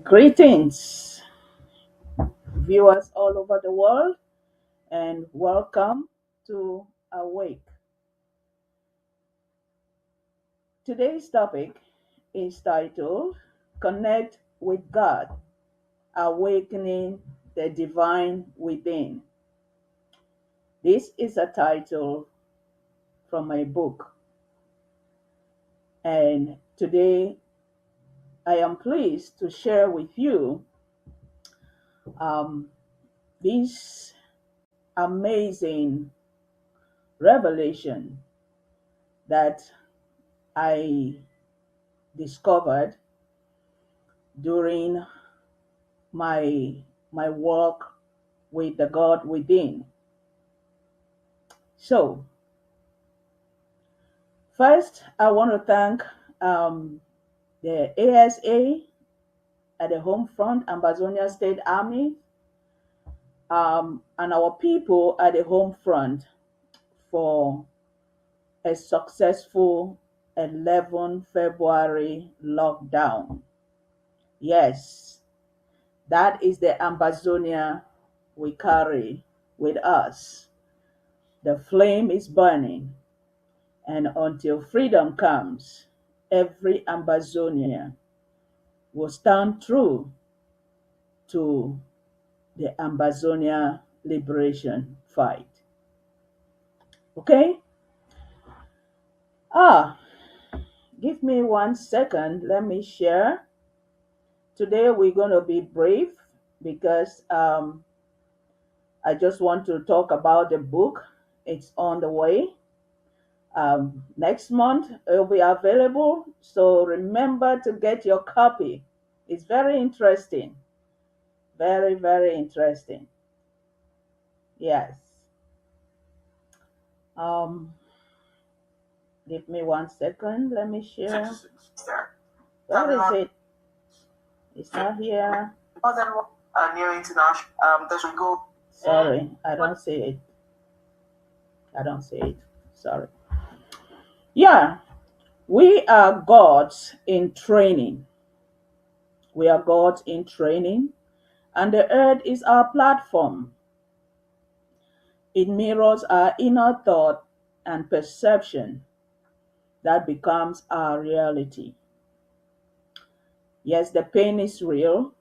Greetings, viewers all over the world, and welcome to Awake. Today's topic is titled Connect with God, Awakening the Divine Within. This is a title from my book, and today I am pleased to share with you this amazing revelation that I discovered during my work with the God within. So, first, I want to thank the ASA at the home front, Amazonia State Army, and our people at the home front for a successful 11 February lockdown. Yes, that is the Amazonia we carry with us. The flame is burning, and until freedom comes, every Amazonian will stand true to the Amazonia liberation fight. Okay? Give me 1 second. Let me share. Today we're going to be brief because I just want to talk about the book. It's on the way. Next month it will be available. So remember to get your copy. It's very interesting. Very, very interesting. Yes. Give me 1 second. Let me share. Where is it? It's not here. New international. There we go. Sorry, I don't see it. I don't see it. Sorry. Yeah, we are gods in training. We are gods in training, and the earth is our platform. It mirrors our inner thought and perception that becomes our reality. Yes, the pain is real,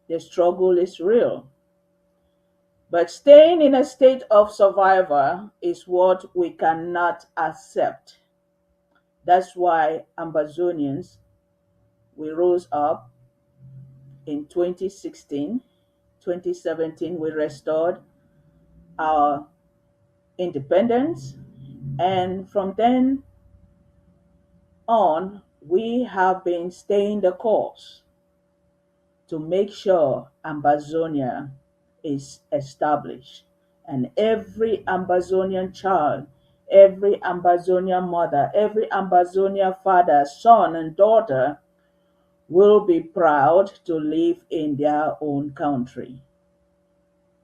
the struggle is real, but staying in a state of survival is what we cannot accept. That's why Amazonians, we rose up in 2016, 2017, we restored our independence, and from then on, we have been staying the course to make sure Amazonia is established. And every Amazonian child, every Amazonian mother, every Amazonian father, son, and daughter will be proud to live in their own country.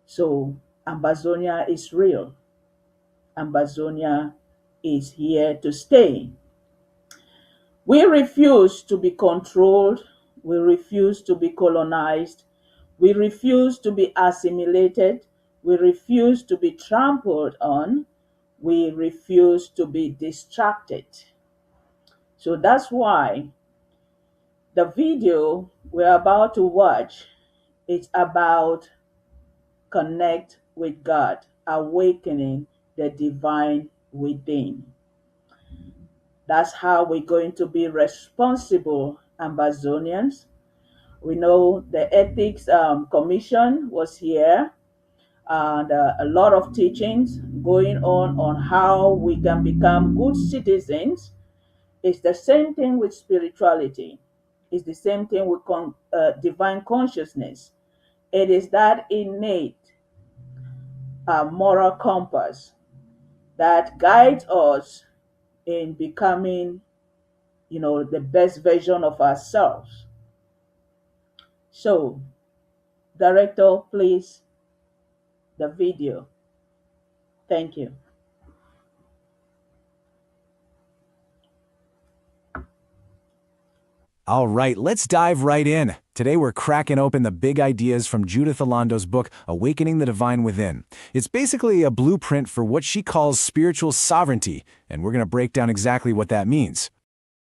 So, Amazonia is real. Amazonia is here to stay. We refuse to be controlled. We refuse to be colonized. We refuse to be assimilated. We refuse to be trampled on. We refuse to be distracted. So that's why the video we're about to watch is about connect with God, awakening the divine within. That's how we're going to be responsible Amazonians. We know the Ethics Commission was here, and a lot of teachings going on how we can become good citizens. It's the same thing with spirituality. It's the same thing with divine consciousness. It is that innate moral compass that guides us in becoming, the best version of ourselves. So, director, please, the video. Thank you. All right, let's dive right in. Today we're cracking open the big ideas from Judith Elondo's book, Awakening the Divine Within. It's basically a blueprint for what she calls spiritual sovereignty, and we're going to break down exactly what that means.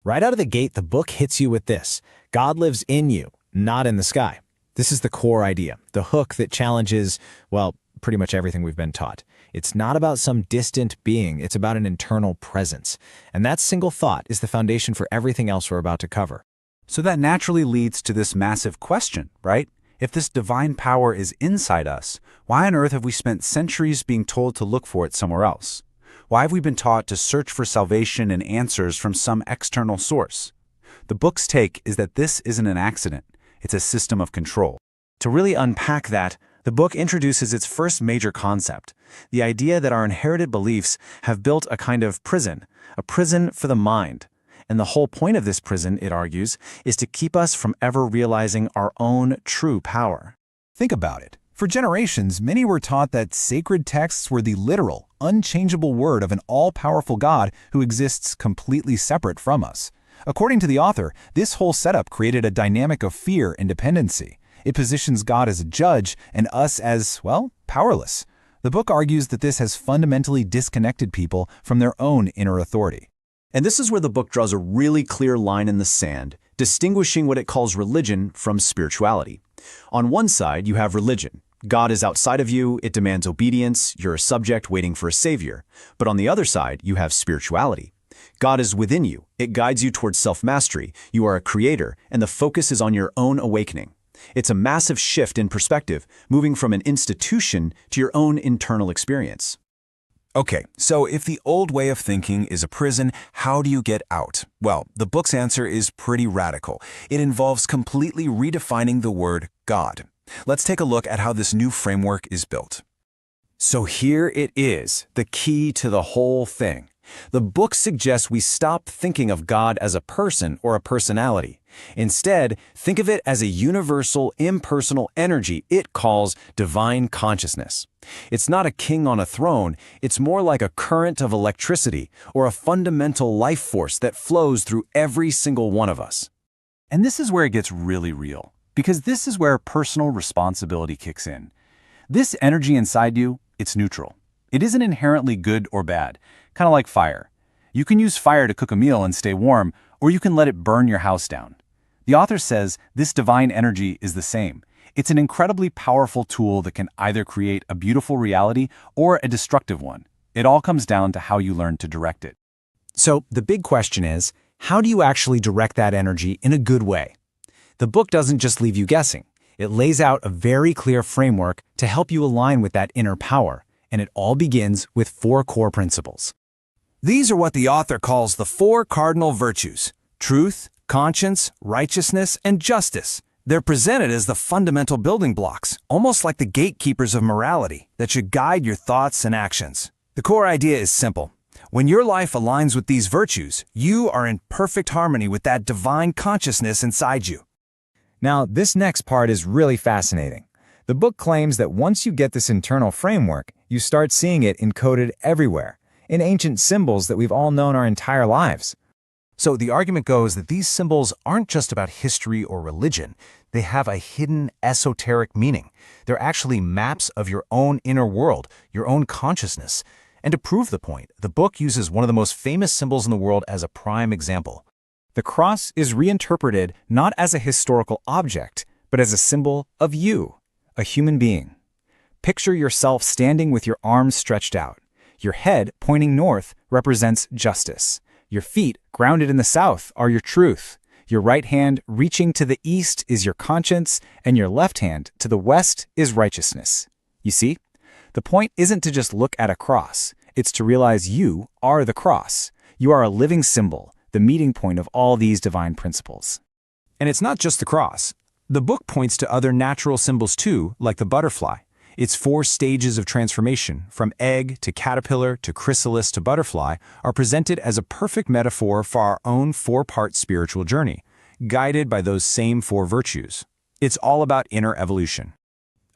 Right out of the gate, the book hits you with this: God lives in you, not in the sky. This is the core idea, the hook that challenges, well, pretty much everything we've been taught. It's not about some distant being, it's about an internal presence. And that single thought is the foundation for everything else we're about to cover. So that naturally leads to this massive question, right? If this divine power is inside us, why on earth have we spent centuries being told to look for it somewhere else? Why have we been taught to search for salvation and answers from some external source? The book's take is that this isn't an accident. It's a system of control. To really unpack that, the book introduces its first major concept, the idea that our inherited beliefs have built a kind of prison, a prison for the mind. And the whole point of this prison, it argues, is to keep us from ever realizing our own true power. Think about it. For generations, many were taught that sacred texts were the literal, unchangeable word of an all-powerful God who exists completely separate from us. According to the author, this whole setup created a dynamic of fear and dependency. It positions God as a judge and us as, well, powerless. The book argues that this has fundamentally disconnected people from their own inner authority. And this is where the book draws a really clear line in the sand, distinguishing what it calls religion from spirituality. On one side, you have religion. God is outside of you, it demands obedience, you're a subject waiting for a savior. But on the other side, you have spirituality. God is within you. It guides you towards self-mastery. You are a creator, and the focus is on your own awakening. It's a massive shift in perspective, moving from an institution to your own internal experience. Okay, so if the old way of thinking is a prison, how do you get out? Well, the book's answer is pretty radical. It involves completely redefining the word God. Let's take a look at how this new framework is built. So here it is, the key to the whole thing. The book suggests we stop thinking of God as a person or a personality. Instead, think of it as a universal, impersonal energy it calls divine consciousness. It's not a king on a throne, it's more like a current of electricity or a fundamental life force that flows through every single one of us. And this is where it gets really real, because this is where personal responsibility kicks in. This energy inside you, it's neutral. It isn't inherently good or bad, kind of like fire. You can use fire to cook a meal and stay warm, or you can let it burn your house down. The author says this divine energy is the same. It's an incredibly powerful tool that can either create a beautiful reality or a destructive one. It all comes down to how you learn to direct it. So the big question is, how do you actually direct that energy in a good way? The book doesn't just leave you guessing. It lays out a very clear framework to help you align with that inner power, and it all begins with 4 core principles. These are what the author calls the 4 cardinal virtues: truth, conscience, righteousness, and justice. They're presented as the fundamental building blocks, almost like the gatekeepers of morality that should guide your thoughts and actions. The core idea is simple. When your life aligns with these virtues, you are in perfect harmony with that divine consciousness inside you. Now, this next part is really fascinating. The book claims that once you get this internal framework, you start seeing it encoded everywhere, in ancient symbols that we've all known our entire lives. So the argument goes that these symbols aren't just about history or religion. They have a hidden esoteric meaning. They're actually maps of your own inner world, your own consciousness. And to prove the point, the book uses one of the most famous symbols in the world as a prime example. The cross is reinterpreted not as a historical object, but as a symbol of you, a human being. Picture yourself standing with your arms stretched out. Your head, pointing north, represents justice. Your feet, grounded in the south, are your truth. Your right hand, reaching to the east, is your conscience, and your left hand, to the west, is righteousness. You see? The point isn't to just look at a cross. It's to realize you are the cross. You are a living symbol, the meeting point of all these divine principles. And it's not just the cross. The book points to other natural symbols too, like the butterfly. Its 4 stages of transformation, from egg to caterpillar to chrysalis to butterfly, are presented as a perfect metaphor for our own 4-part spiritual journey, guided by those same 4 virtues. It's all about inner evolution.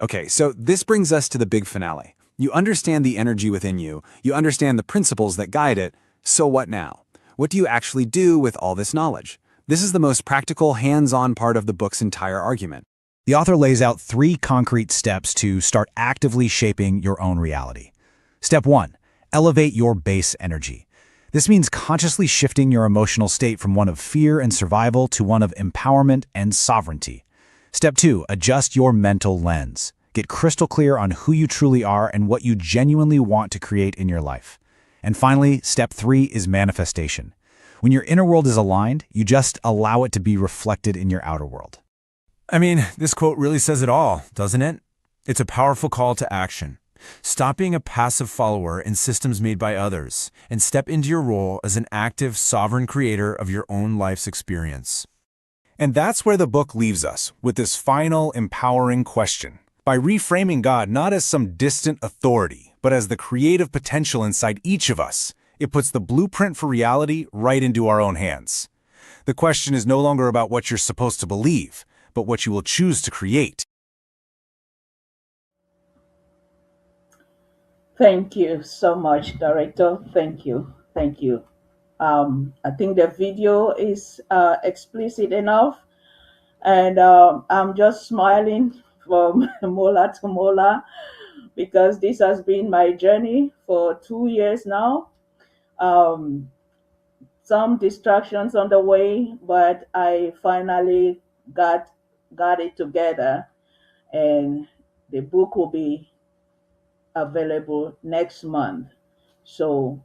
Okay, so this brings us to the big finale. You understand the energy within you, you understand the principles that guide it, so what now? What do you actually do with all this knowledge? This is the most practical, hands-on part of the book's entire argument. The author lays out 3 concrete steps to start actively shaping your own reality. Step 1. Elevate your base energy. This means consciously shifting your emotional state from one of fear and survival to one of empowerment and sovereignty. Step 2. Adjust your mental lens. Get crystal clear on who you truly are and what you genuinely want to create in your life. And finally, step 3 is manifestation. When your inner world is aligned, you just allow it to be reflected in your outer world. I mean, this quote really says it all, doesn't it? It's a powerful call to action. Stop being a passive follower in systems made by others and step into your role as an active, sovereign creator of your own life's experience. And that's where the book leaves us, with this final, empowering question. By reframing God not as some distant authority, but as the creative potential inside each of us, it puts the blueprint for reality right into our own hands. The question is no longer about what you're supposed to believe, but what you will choose to create. Thank you so much, Director. Thank you. Thank you. I think the video is explicit enough, and I'm just smiling from molar to molar because this has been my journey for 2 years now. Some distractions on the way, but I finally got it together, and the book will be available next month. So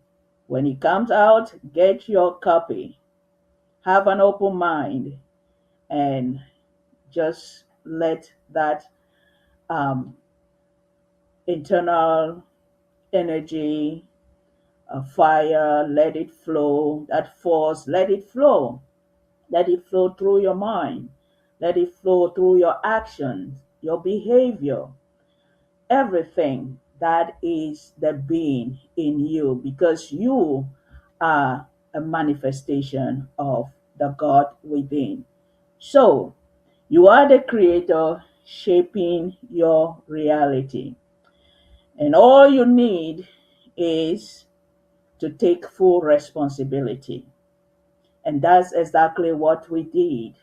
when it comes out, get your copy. Have an open mind and just let that internal energy, fire, let it flow, that force, let it flow. Let it flow through your mind. Let it flow through your actions, your behavior, everything that is the being in you, because you are a manifestation of the God within. So, you are the creator shaping your reality. And all you need is to take full responsibility. And that's exactly what we did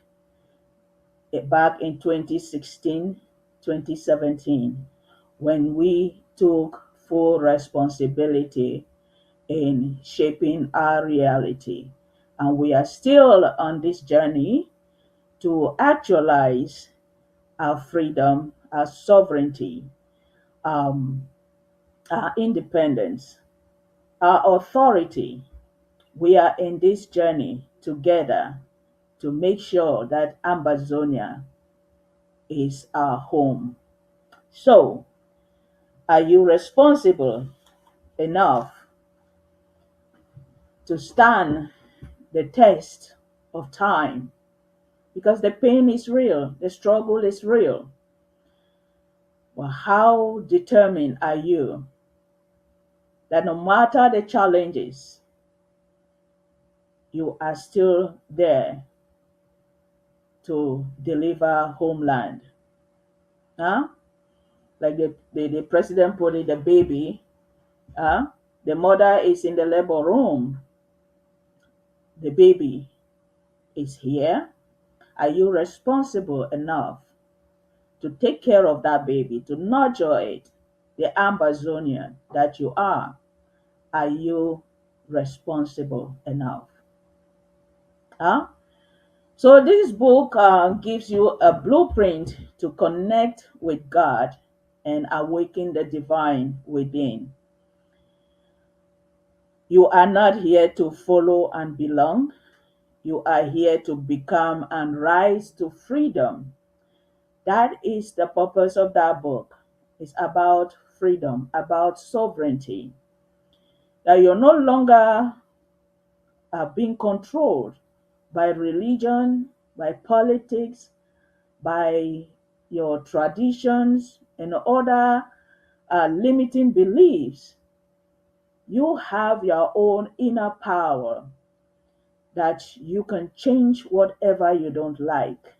back in 2016, 2017, when we took full responsibility in shaping our reality. And we are still on this journey to actualize our freedom, our sovereignty, our independence, our authority. We are in this journey together to make sure that Ambazonia is our home. So, are you responsible enough to stand the test of time? Because the pain is real, the struggle is real. Well, how determined are you that no matter the challenges, you are still there to deliver homeland? Huh? Like the president put it, the baby, the mother is in the labor room. The baby is here. Are you responsible enough to take care of that baby, to nurture it, the Ambazonian that you are? Are you responsible enough? Huh? So this book gives you a blueprint to connect with God and awaken the divine within. You are not here to follow and belong. You are here to become and rise to freedom. That is the purpose of that book. It's about freedom, about sovereignty. That you're no longer being controlled by religion, by politics, by your traditions, and other limiting beliefs. You have your own inner power that you can change whatever you don't like.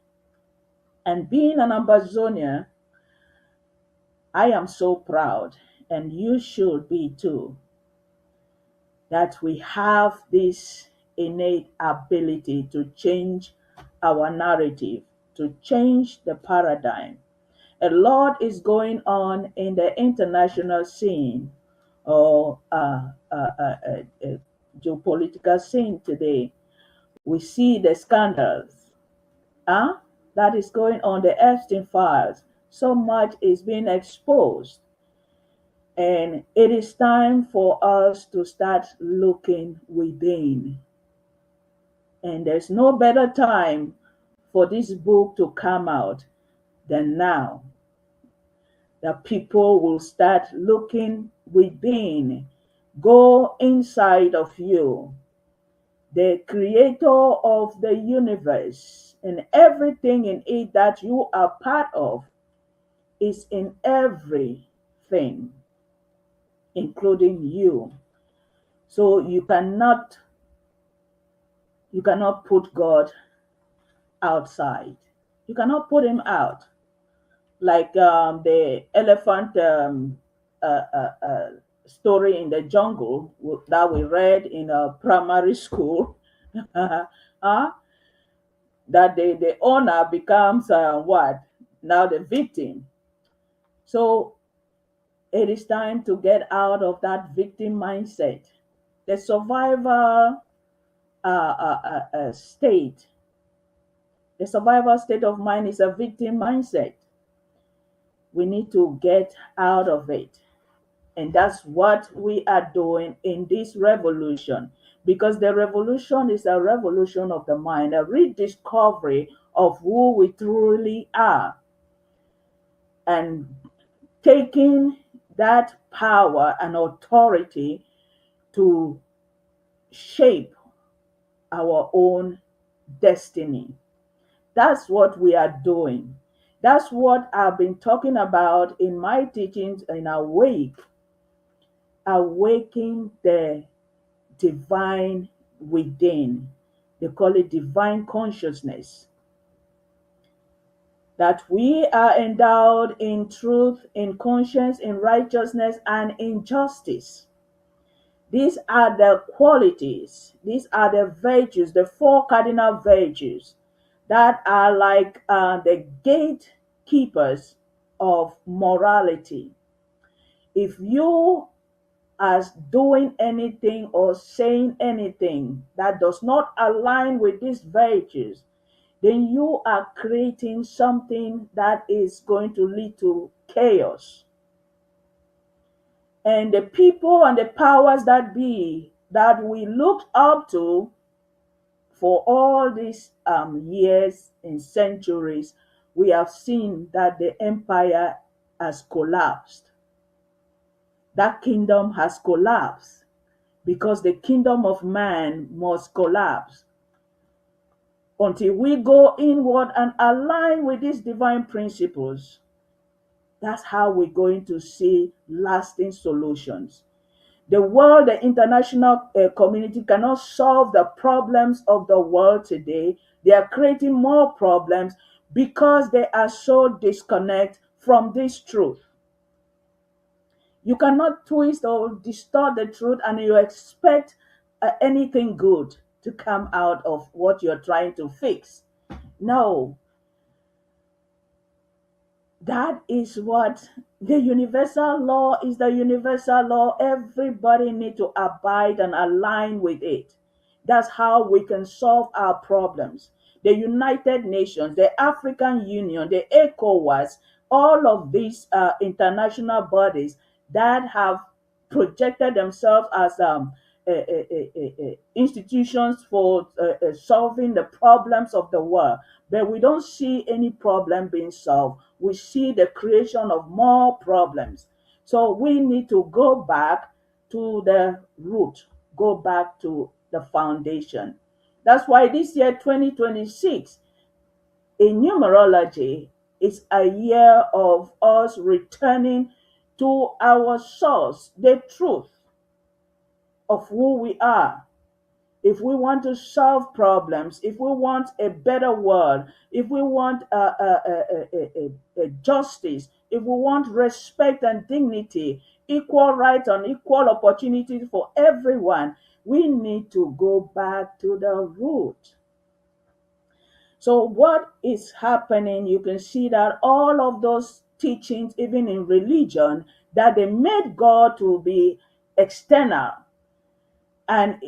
And being an Ambazonia, I am so proud, and you should be too, that we have this innate ability to change our narrative, to change the paradigm. A lot is going on in the international scene or geopolitical scene today. We see the scandals huh, that is going on, the Epstein files. So much is being exposed. And it is time for us to start looking within. And there's no better time for this book to come out than now. That people will start looking within, go inside of you, the creator of the universe, and everything in it that you are part of is in everything, including you. So you cannot put God outside. You cannot put him out. Like the elephant story in the jungle that we read in primary school, uh, that the owner becomes what? Now the victim. So it is time to get out of that victim mindset. The survival state, the survival state of mind is a victim mindset. We need to get out of it. And that's what we are doing in this revolution. Because the revolution is a revolution of the mind, a rediscovery of who we truly are. And taking that power and authority to shape our own destiny. That's what we are doing. That's what I've been talking about in my teachings in awaking the divine within. They call it divine consciousness. That we are endowed in truth, in conscience, in righteousness, and in justice. These are the qualities, these are the virtues, the four cardinal virtues that are like the gatekeepers of morality. If you are doing anything or saying anything that does not align with these virtues, then you are creating something that is going to lead to chaos. And the people and the powers that be that we looked up to for all these years and centuries, we have seen that the empire has collapsed. That kingdom has collapsed because the kingdom of man must collapse. Until we go inward and align with these divine principles, that's how we're going to see lasting solutions. The world, the international community cannot solve the problems of the world today. They are creating more problems because they are so disconnected from this truth. You cannot twist or distort the truth and you expect anything good to come out of what you're trying to fix. No, that is what the universal law is. The universal law, everybody need to abide and align with it. That's how we can solve our problems. The United Nations, the African Union, the ECOWAS, all of these international bodies that have projected themselves as institutions for solving the problems of the world, but we don't see any problem being solved. We see the creation of more problems. So we need to go back to the root, go back to the foundation. That's why this year, 2026, in numerology, is a year of us returning to our source, the truth of who we are. If we want to solve problems, if we want a better world, if we want a justice, if we want respect and dignity, equal rights and equal opportunities for everyone, we need to go back to the root. So what is happening? You can see that all of those teachings, even in religion, that they made God to be external. And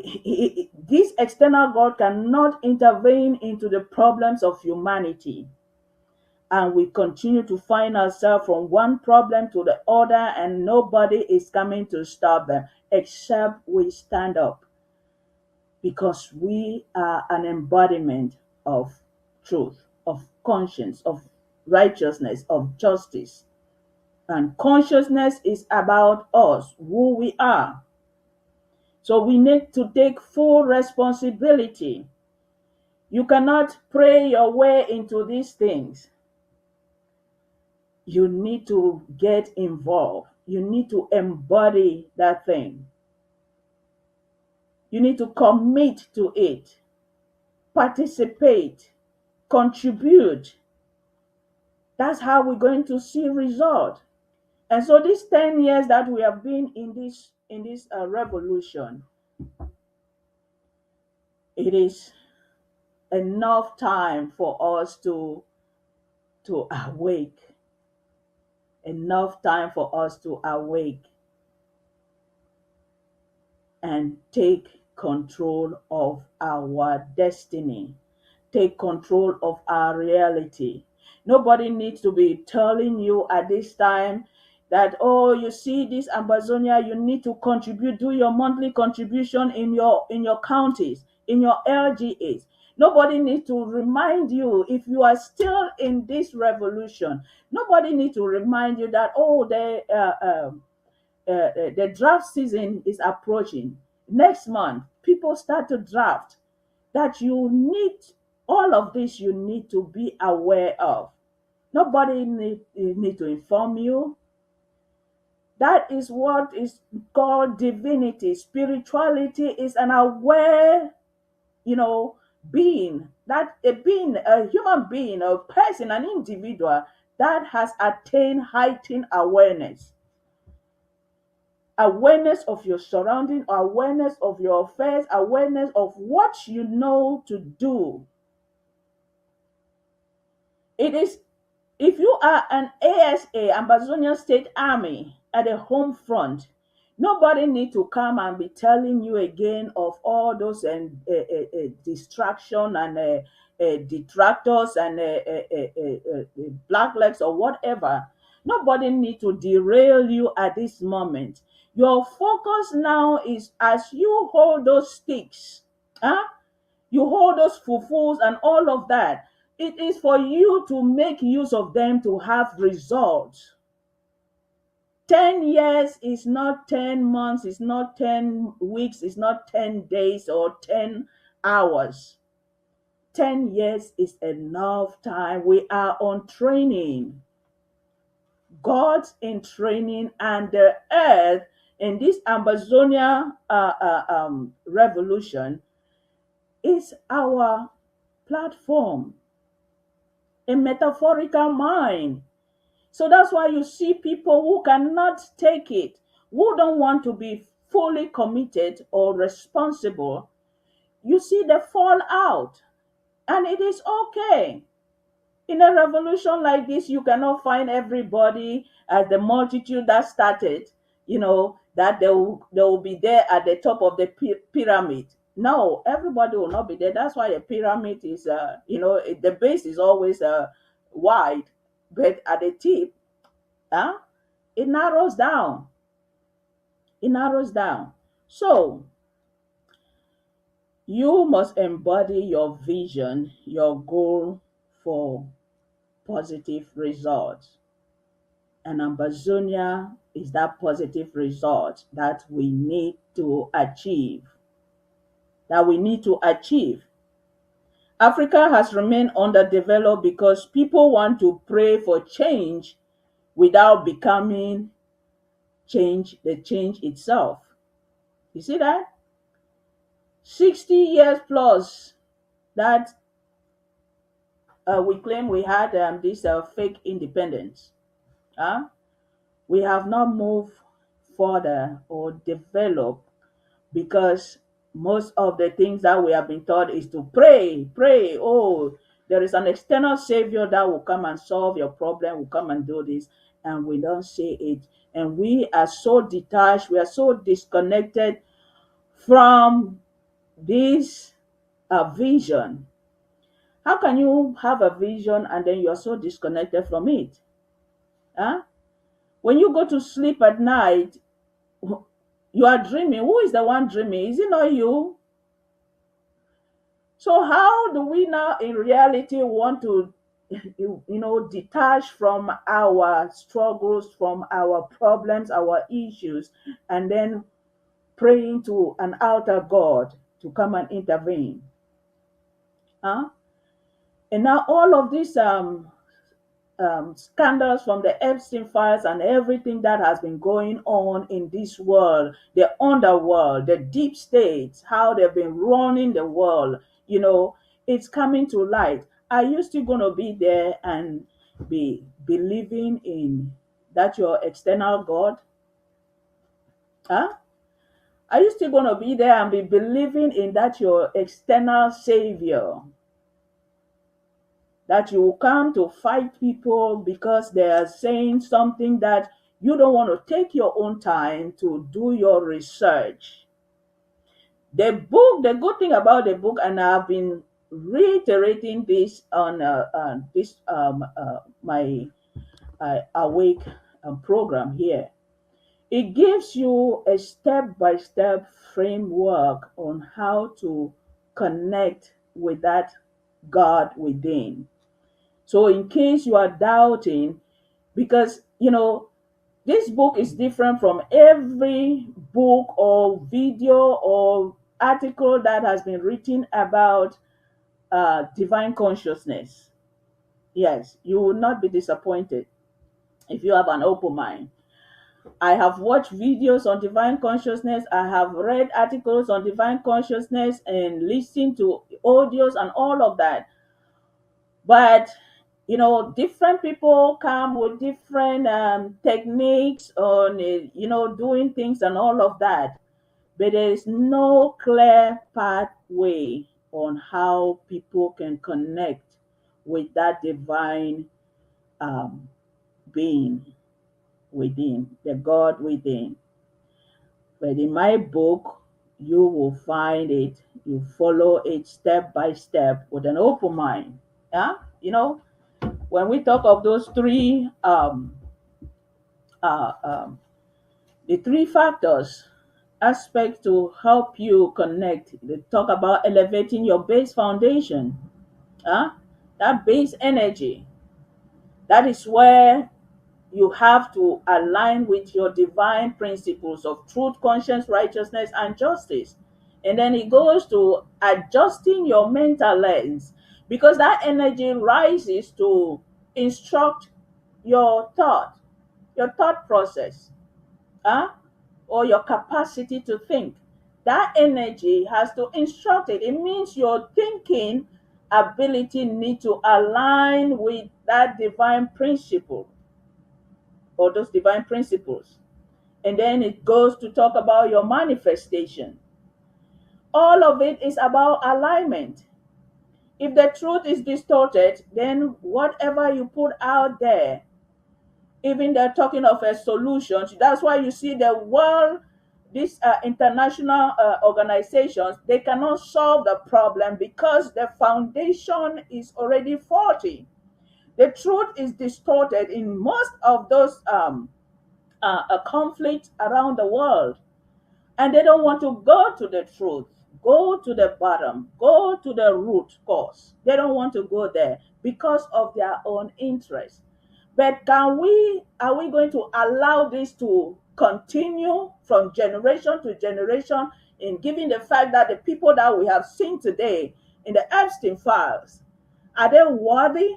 this external God cannot intervene into the problems of humanity. And we continue to find ourselves from one problem to the other, and nobody is coming to stop them except we stand up, because we are an embodiment of truth, of conscience, of righteousness, of justice. And consciousness is about us, who we are. So we need to take full responsibility. You cannot pray your way into these things. You need to get involved. You need to embody that thing. You need to commit to it, participate, contribute. That's how we're going to see result. And so these 10 years that we have been in this revolution, it is enough time for us to awake. Enough time for us to awake and take control of our destiny, take control of our reality. Nobody needs to be telling you at this time that, oh, you see this Amazonia, you need to contribute, do your monthly contribution in your counties, in your LGAs. Nobody needs to remind you, if you are still in this revolution, nobody needs to remind you that, oh, the draft season is approaching. Next month, people start to draft. That you need, all of this you need to be aware of. Nobody need to inform you. That is what is called divinity. Spirituality is an aware, being. That a being, a human being, a person, an individual that has attained heightened awareness. Awareness of your surrounding, awareness of your affairs, awareness of what you know to do. It is, if you are an ASA, Ambazonian State Army, at the home front, nobody need to come and be telling you again of all those distraction and detractors and blacklegs or whatever. Nobody need to derail you at this moment. Your focus now is, as you hold those sticks, huh? You hold those fufus and all of that. It is for you to make use of them to have results. 10 years is not 10 months, it's not 10 weeks, it's not 10 days or 10 hours. 10 years is enough time. We are on training. God's in training, and the earth in this Amazonia revolution is our platform, a metaphorical mind. So that's why you see people who cannot take it, who don't want to be fully committed or responsible. You see they fall out, and it is okay. In a revolution like this, you cannot find everybody as the multitude that started, that they will be there at the top of the pyramid. No, everybody will not be there. That's why the pyramid is, the base is always wide, but at the tip, it narrows down. It narrows down. So, you must embody your vision, your goal for positive results. And Amazonia is that positive result that we need to achieve. Africa has remained underdeveloped because people want to pray for change without becoming the change itself. You see that? 60 years plus that we claim we had this fake independence. Huh? We have not moved further or developed because most of the things that we have been taught is to pray, pray. Oh, there is an external savior that will come and solve your problem, will come and do this, and we don't say it. And we are so detached, we are so disconnected from this vision. How can you have a vision and then you're so disconnected from it? Huh? When you go to sleep at night, you are dreaming. Who is the one dreaming? Is it not you? So how do we now in reality want to detach from our struggles, from our problems, our issues, and then praying to an outer God to come and intervene? Huh? And now all of these scandals from the Epstein files and everything that has been going on in this world, the underworld, the deep states, how they've been running the world, it's coming to light. Are you still going to be there and be believing in that your external God? Huh? Are you still going to be there and be believing in that your external savior? That you will come to fight people because they are saying something that you don't want to take your own time to do your research. The book, the good thing about the book, and I've been reiterating this on this my awake program here. It gives you a step-by-step framework on how to connect with that God within. So, in case you are doubting, because this book is different from every book or video or article that has been written about divine consciousness. Yes, you will not be disappointed if you have an open mind. I have watched videos on divine consciousness. I have read articles on divine consciousness and listened to audios and all of that. But different people come with different techniques on doing things and all of that, but there is no clear pathway on how people can connect with that divine um, being within, the God within. But in my book, you will find it, you follow it step by step with an open mind. Yeah, when we talk of those three uh, um, the three factors aspects to help you connect, they talk about elevating your base foundation. Huh? That base energy, that is where you have to align with your divine principles of truth, conscience, righteousness, and justice. And then it goes to adjusting your mental lens, because that energy rises to instruct your thought process, huh? Or your capacity to think. That energy has to instruct it. It means your thinking ability need to align with that divine principle or those divine principles. And then it goes to talk about your manifestation. All of it is about alignment. If the truth is distorted, then whatever you put out there, even they're talking of a solution. That's why you see the world, these international organizations, they cannot solve the problem because the foundation is already faulty. The truth is distorted in most of those conflicts around the world, and they don't want to go to the truth, go to the bottom, go to the root cause. They don't want to go there because of their own interest. But are we going to allow this to continue from generation to generation, in giving the fact that the people that we have seen today in the Epstein files, are they worthy?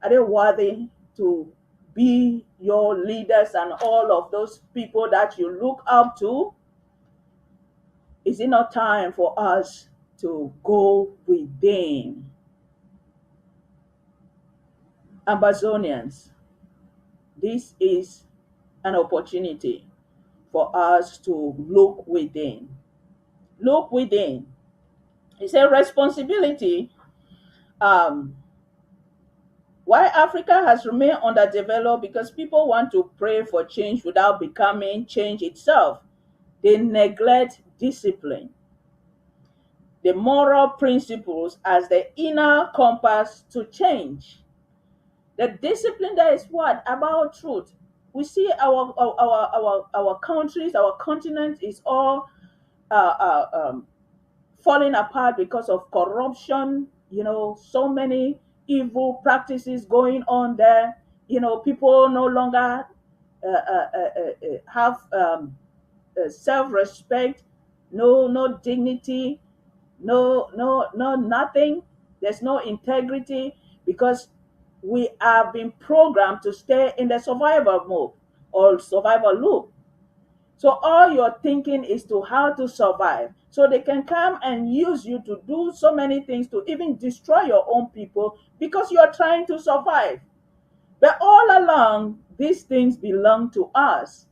Are they worthy to be your leaders and all of those people that you look up to? Is it not time for us to go within? Amazonians, this is an opportunity for us to look within. Look within. It's a responsibility. Um, why Africa has remained underdeveloped, because people want to pray for change without becoming change itself. They neglect discipline, the moral principles as the inner compass to change. The discipline that is what? About truth. We see our countries, our continent is all falling apart because of corruption, so many evil practices going on there. People no longer have self-respect, no dignity, no nothing. There's no integrity, because we have been programmed to stay in the survival mode or survival loop. So all you're thinking is to how to survive. So they can come and use you to do so many things, to even destroy your own people, because you're trying to survive. But all along, these things belong to us.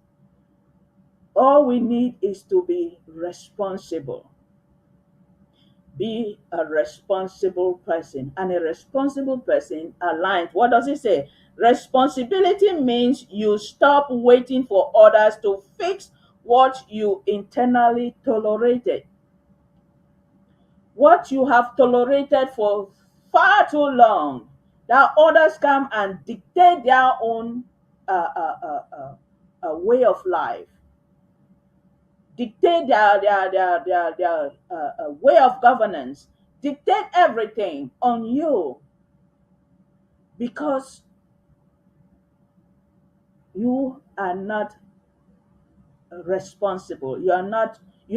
All we need is to be responsible. Be a responsible person. And a responsible person aligned. What does it say? Responsibility means you stop waiting for others to fix what you internally tolerated. What you have tolerated for far too long, that others come and dictate their own way of life, dictate their way of governance, dictate everything on you, because you are not responsible. You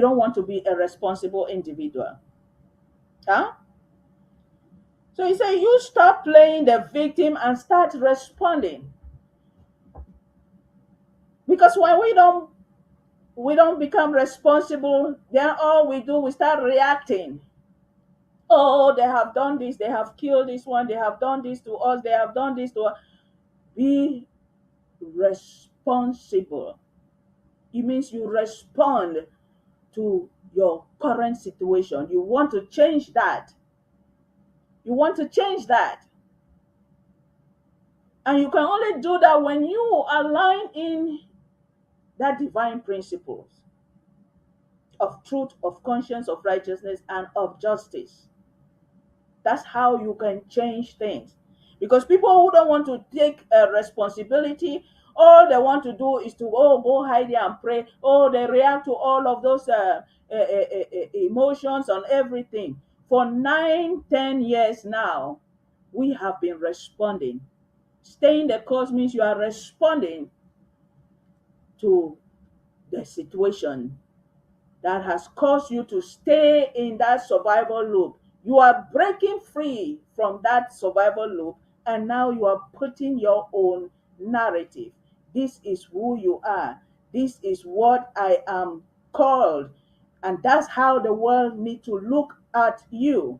don't want to be a responsible individual. Huh? So he said, you stop playing the victim and start responding. Because when we don't become responsible, then all we do, we start reacting. Oh, they have done this, they have killed this one, they have done this to us, they have done this to us. Be responsible. It means you respond to your current situation. You want to change that. You want to change that. And you can only do that when you align in that divine principles of truth, of conscience, of righteousness, and of justice. That's how you can change things. Because people who don't want to take responsibility, all they want to do is to go hide there and pray. Oh, they react to all of those emotions and everything. For 9, 10 years now, we have been responding. Staying the course means you are responding to the situation that has caused you to stay in that survival loop. You are breaking free from that survival loop, and now you are putting your own narrative. This is who you are. This is what I am called. And that's how the world needs to look at you.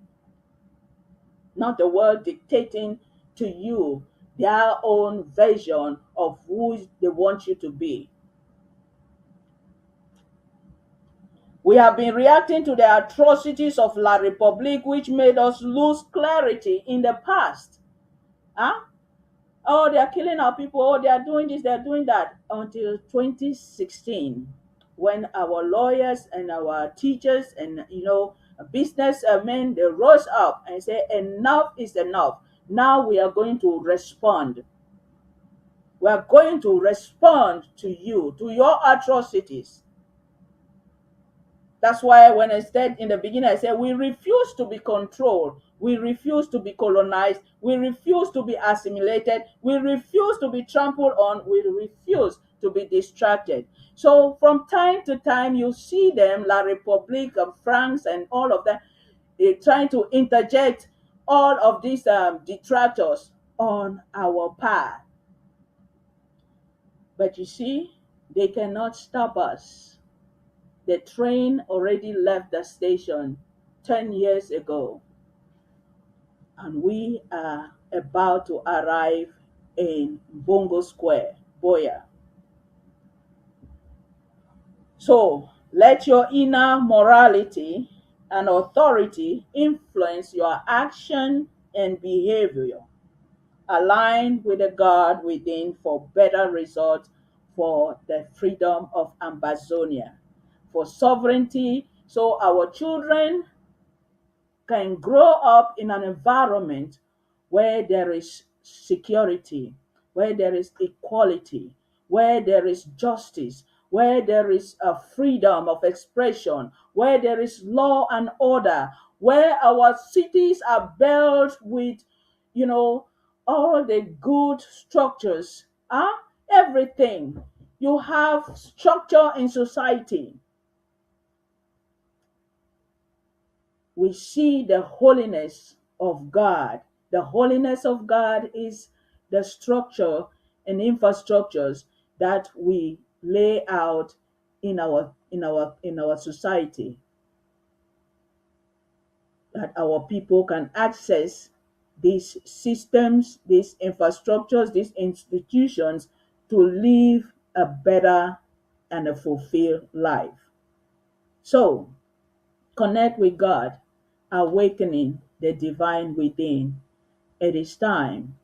Not the world dictating to you their own version of who they want you to be. We have been reacting to the atrocities of La République, which made us lose clarity in the past. Huh? Oh, they are killing our people. Oh, they are doing this, they are doing that. Until 2016, when our lawyers and our teachers and, businessmen, they rose up and said, enough is enough. Now we are going to respond. We are going to respond to you, to your atrocities. That's why when I said in the beginning, I said we refuse to be controlled. We refuse to be colonized. We refuse to be assimilated. We refuse to be trampled on. We refuse to be distracted. So from time to time, you see them, La République of France and all of that, trying to interject all of these detractors on our path. But you see, they cannot stop us. The train already left the station 10 years ago, and we are about to arrive in Bongo Square. Boya. So let your inner morality and authority influence your action and behavior. Align with the God within for better results for the freedom of Ambazonia, for sovereignty, so our children can grow up in an environment where there is security, where there is equality, where there is justice, where there is a freedom of expression, where there is law and order, where our cities are built with, you know, all the good structures, everything. You have structure in society. We see the holiness of God. The holiness of God is the structure and infrastructures that we lay out in our society, that our people can access these systems, these infrastructures, these institutions to live a better and a fulfilled life. So connect with God, awakening the divine within. It is time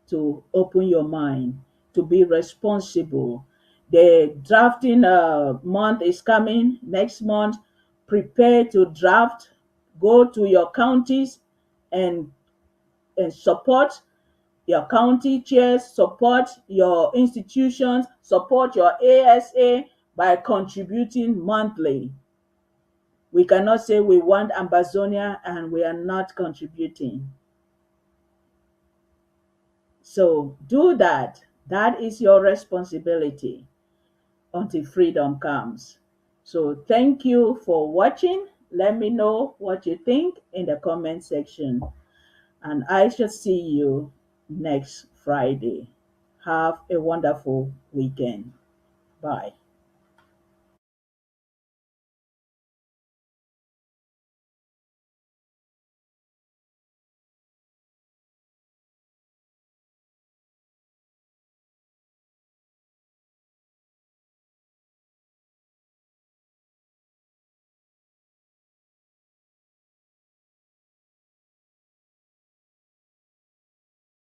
to open your mind, to be responsible. The drafting month is coming next month. Prepare to draft. Go to your counties and, and support your county chairs, support your institutions, support your ASA by contributing monthly. We cannot say we want Ambazonia and we are not contributing. So do that. That is your responsibility until freedom comes. So thank you for watching. Let me know what you think in the comment section. And I shall see you next Friday. Have a wonderful weekend. Bye.